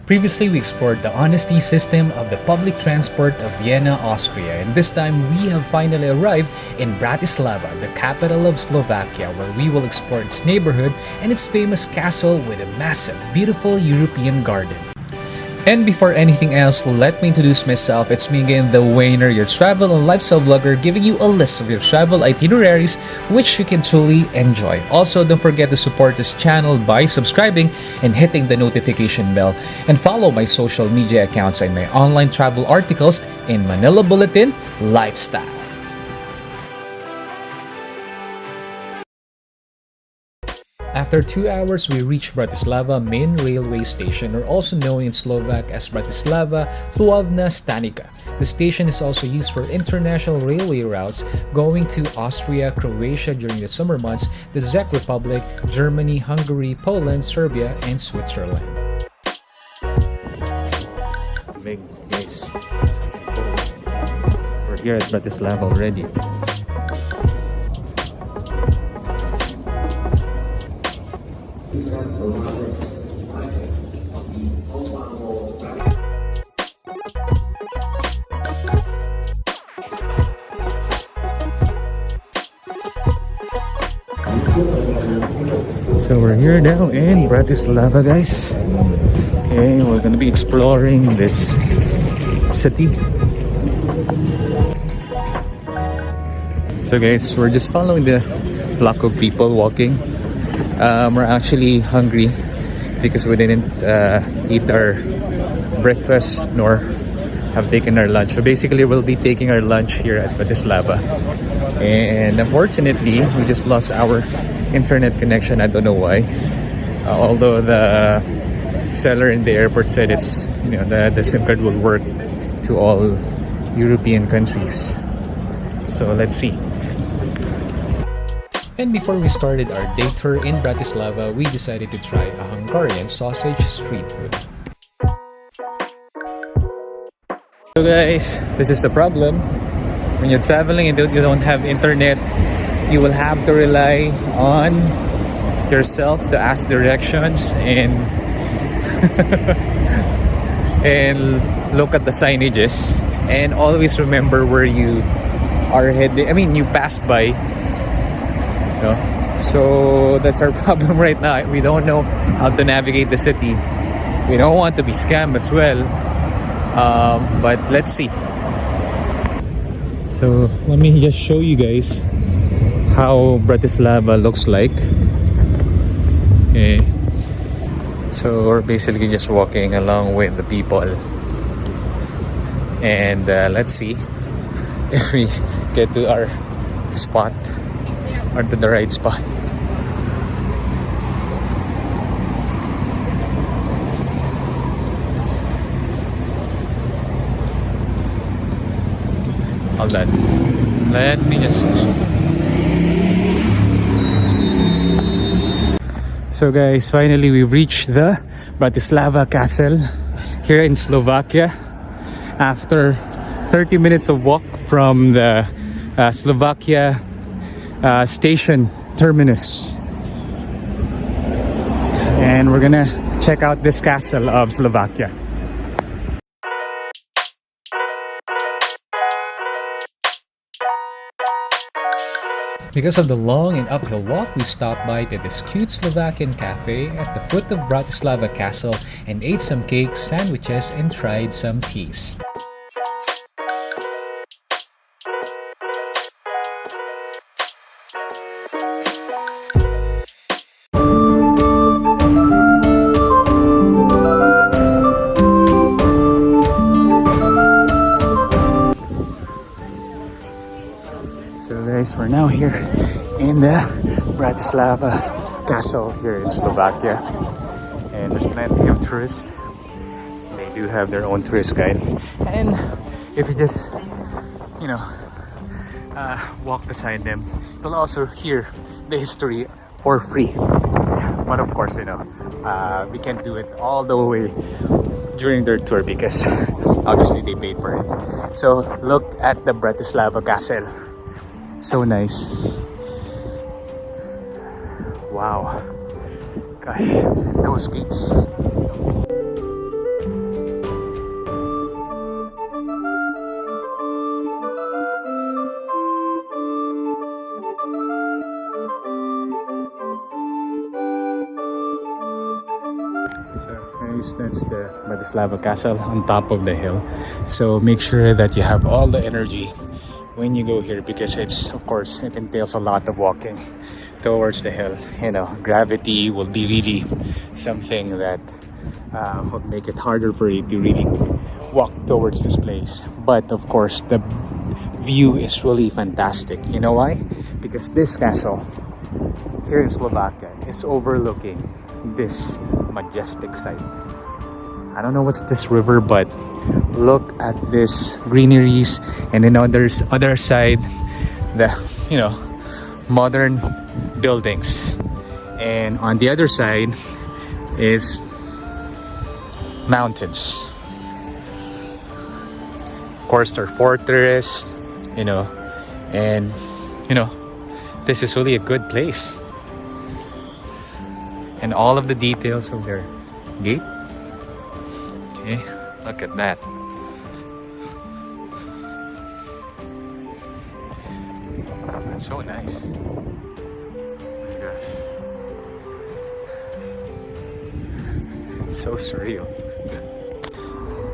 Previously, we explored the honesty system of the public transport of Vienna, Austria, and this time we have finally arrived in Bratislava, the capital of Slovakia, where we will explore its neighborhood and its famous castle with a massive, beautiful European garden. And before anything else, let me introduce myself. It's me again, the Wayner, your travel and lifestyle vlogger, giving you a list of your travel itineraries which you can truly enjoy. Also, don't forget to support this channel by subscribing and hitting the notification bell. And follow my social media accounts and my online travel articles in Manila Bulletin Lifestyle. After 2 hours, we reached Bratislava main railway station, or also known in Slovak as Bratislava Hlavná stanica. The station is also used for international railway routes going to Austria, Croatia during the summer months, the Czech Republic, Germany, Hungary, Poland, Serbia, and Switzerland. Big place. We're here at Bratislava already. So we're here now in Bratislava, guys. Okay, we're gonna be exploring this city. So guys, we're just following the flock of people walking. We're actually hungry because we didn't eat our breakfast nor have taken our lunch. So basically we'll be taking our lunch here at Bratislava. And unfortunately, we just lost our internet connection. I don't know why. Although the seller in the airport said it's, the SIM card will work to all European countries. So let's see. And before we started our day tour in Bratislava, we decided to try a Hungarian sausage street food. So guys, this is the problem. When you're traveling and you don't have internet, you will have to rely on yourself to ask directions and and look at the signages, and always remember where you are heading. I mean, you pass by. So that's our problem right now. We don't know how to navigate the city. We don't want to be scammed as well. But let's see. So let me just show you guys how Bratislava looks like. Okay. So we're basically just walking along with the people. And let's see if we get to our spot or to the right spot. Hold on. Let me just... So guys, finally we reached the Bratislava Castle here in Slovakia after 30 minutes of walk from the Slovakia station terminus. And we're gonna check out this castle of Slovakia. Because of the long and uphill walk, we stopped by to this cute Slovakian cafe at the foot of Bratislava Castle and ate some cakes, sandwiches, and tried some teas. So guys, we're now here in the Bratislava Castle here in Slovakia, and there's plenty of tourists. They do have their own tourist guide, and if you just walk beside them, you'll also hear the history for free. But of course, we can't do it all the way during their tour because obviously they paid for it. So look at the Bratislava Castle. So nice. Wow. Gosh, those gates. guys, that's the Bratislava Castle on top of the hill. So make sure that you have all the energy when you go here, because it's, of course, it entails a lot of walking towards the hill. You know, gravity will be really something that will make it harder for you to really walk towards this place. But of course, the view is really fantastic. You know why? Because this castle here in Slovakia is overlooking this majestic site. I don't know what's this river, but look at this greeneries, and then other side, the, you know, modern buildings, and on the other side is mountains. Of course, their fortress, you know, and you know, this is really a good place. And all of the details of their gate. Okay, look at that. That's so nice. Oh my gosh. So surreal.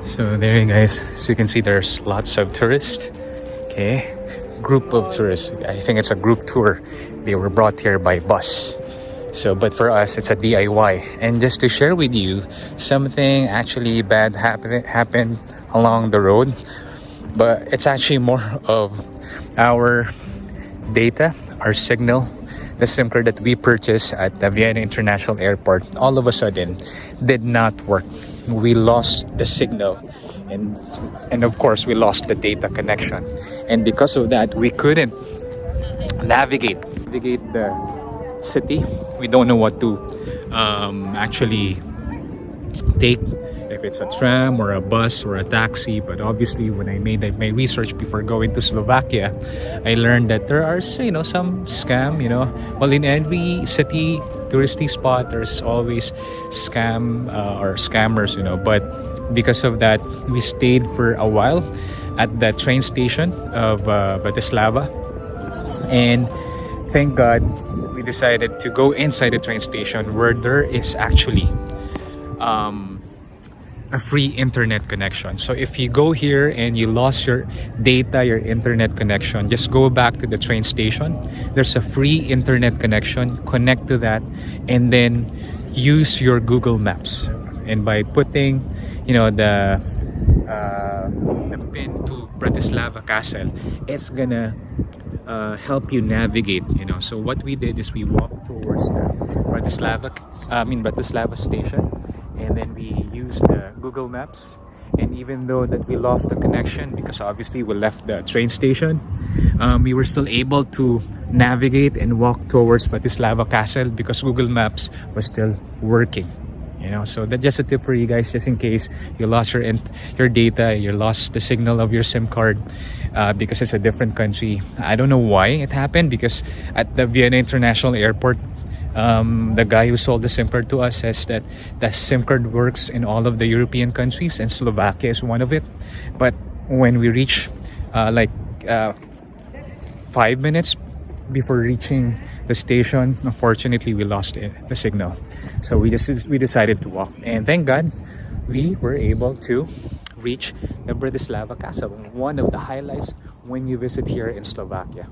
So there you guys, as you can see, there's lots of tourists. Okay, group of tourists. I think it's a group tour. They were brought here by bus. So, but for us, it's a DIY. And just to share with you, something actually bad happened along the road. But it's actually more of our data, our signal, the SIM card that we purchased at the Vienna International Airport, all of a sudden did not work. We lost the signal, and of course we lost the data connection. And because of that, we couldn't navigate the city. We don't know what to actually take, if it's a tram or a bus or a taxi. But obviously, when I made my research before going to Slovakia, I learned that there are, you know, some scam, you know. Well, in every city touristy spot, there's always scam or scammers, you know. But because of that, we stayed for a while at the train station of Bratislava, and thank God we decided to go inside the train station where there is actually a free internet connection. So if you go here and you lost your data, your internet connection, just go back to the train station. There's a free internet connection. Connect to that, and then use your Google Maps. And by putting, you know, the pin to Bratislava Castle, it's gonna help you navigate, you know. So what we did is we walked towards the Bratislava station, and then we used the Google Maps. And even though that we lost the connection, because obviously we left the train station, we were still able to navigate and walk towards Bratislava Castle because Google Maps was still working. You know, so that's just a tip for you guys, just in case you lost your data, you lost the signal of your SIM card because it's a different country. I don't know why it happened, because at the Vienna International Airport, the guy who sold the SIM card to us says that the SIM card works in all of the European countries, and Slovakia is one of it. But when we reach 5 minutes before reaching the station, unfortunately we lost the signal. So we decided to walk, and thank God we were able to reach the Bratislava Castle, one of the highlights when you visit here in Slovakia.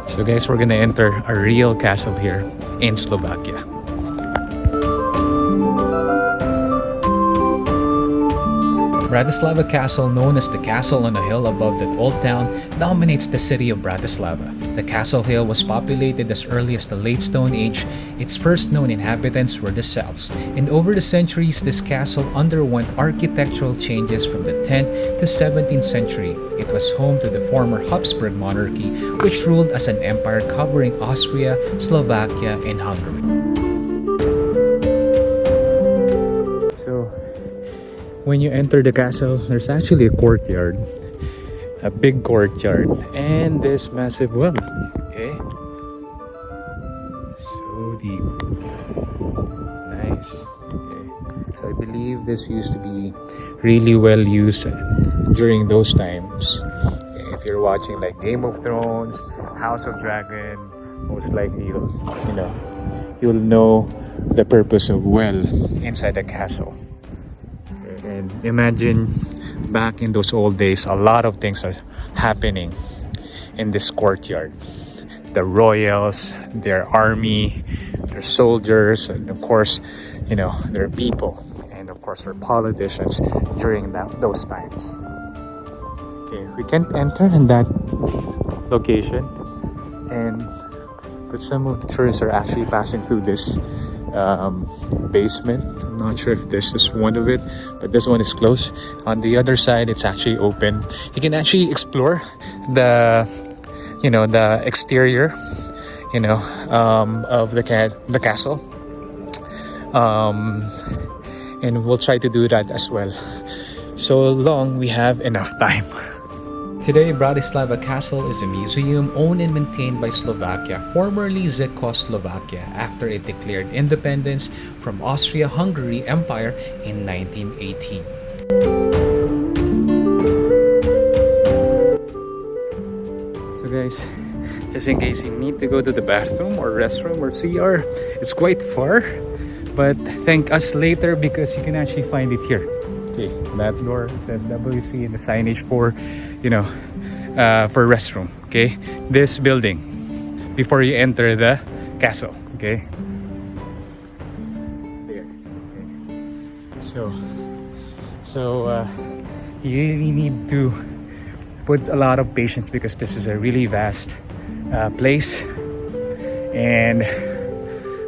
So guys, we're gonna enter a real castle here in Slovakia. Bratislava Castle, known as the castle on a hill above that old town, dominates the city of Bratislava. The castle hill was populated as early as the late Stone Age. Its first known inhabitants were the Celts, and over the centuries this castle underwent architectural changes from the 10th to 17th century. It was home to the former Habsburg monarchy, which ruled as an empire covering Austria, Slovakia, and Hungary. When you enter the castle, there's actually a courtyard, a big courtyard, and this massive well. Okay, so deep, nice. Okay, so I believe this used to be really well used during those times. Okay, if you're watching like Game of Thrones, House of Dragon, most likely you'll know the purpose of well inside the castle. And imagine back in those old days, a lot of things are happening in this courtyard. The royals, their army, their soldiers, and of course, their people, and of course, their politicians during those times. Okay, we can't enter in that location, but some of the tourists are actually passing through this basement. I'm not sure if this is one of it, but this one is closed. On the other side, it's actually open. You can actually explore the exterior of the castle, and we'll try to do that as well, so long we have enough time. Today, Bratislava Castle is a museum owned and maintained by Slovakia, formerly Czechoslovakia, after it declared independence from Austria-Hungary Empire in 1918. So guys, just in case you need to go to the bathroom or restroom or CR, it's quite far, but thank us later because you can actually find it here. Okay, that door says WC and the signage for restroom. Okay, this building before you enter the castle. Okay, there. Okay. So you really need to put a lot of patience because this is a really vast place, and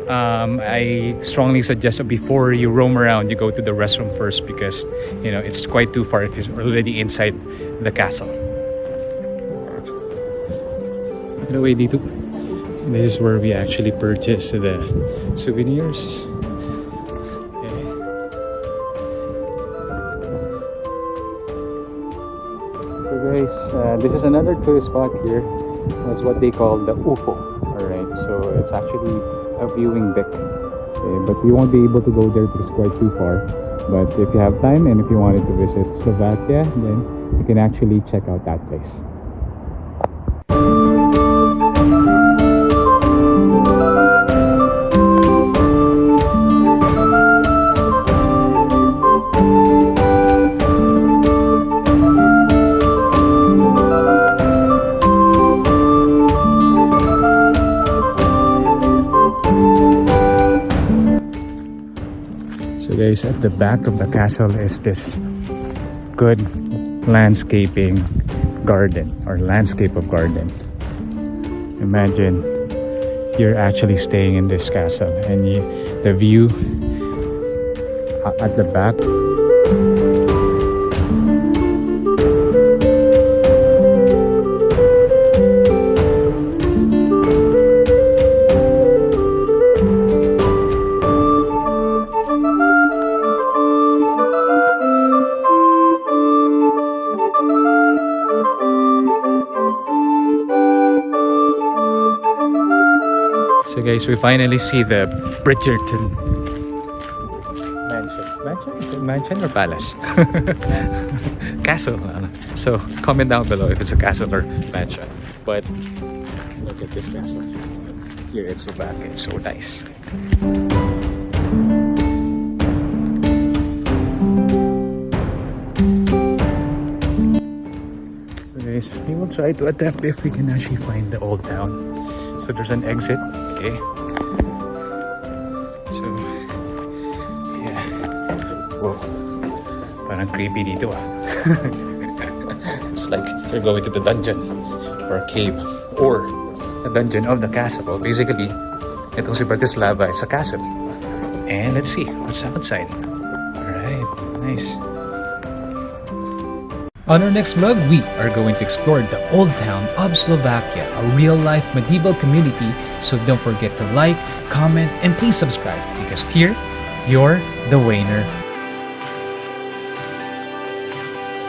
I strongly suggest that before you roam around, you go to the restroom first because it's quite too far if you're already inside the castle. Anyway, dito, this is where we actually purchase the souvenirs. Okay. So guys, this is another tourist spot here. That's what they call the UFO. Alright, so it's actually a viewing deck. Okay, but we won't be able to go there because it's quite too far. But if you have time and if you wanted to visit Slovakia, then you can actually check out that place. So guys, at the back of the castle is this good landscaping garden or landscape of garden. Imagine you're actually staying in this castle and the view at the back. So guys, we finally see the Bridgerton mansion or palace? Castle. So comment down below if it's a castle or mansion. But look at this castle. Here in Slovakia, it's so nice. So guys, we will try to attempt if we can actually find the old town. So there's an exit. Okay. So, yeah. Whoa. Parang creepy dito ah. It's like you're going to the dungeon or a cave or a dungeon of the castle. Basically, itong si Bratislava is a castle. And let's see what's outside. Alright, nice. On our next vlog, we are going to explore the old town of Slovakia, a real-life medieval community. So don't forget to like, comment, and please subscribe because here, you're the winner.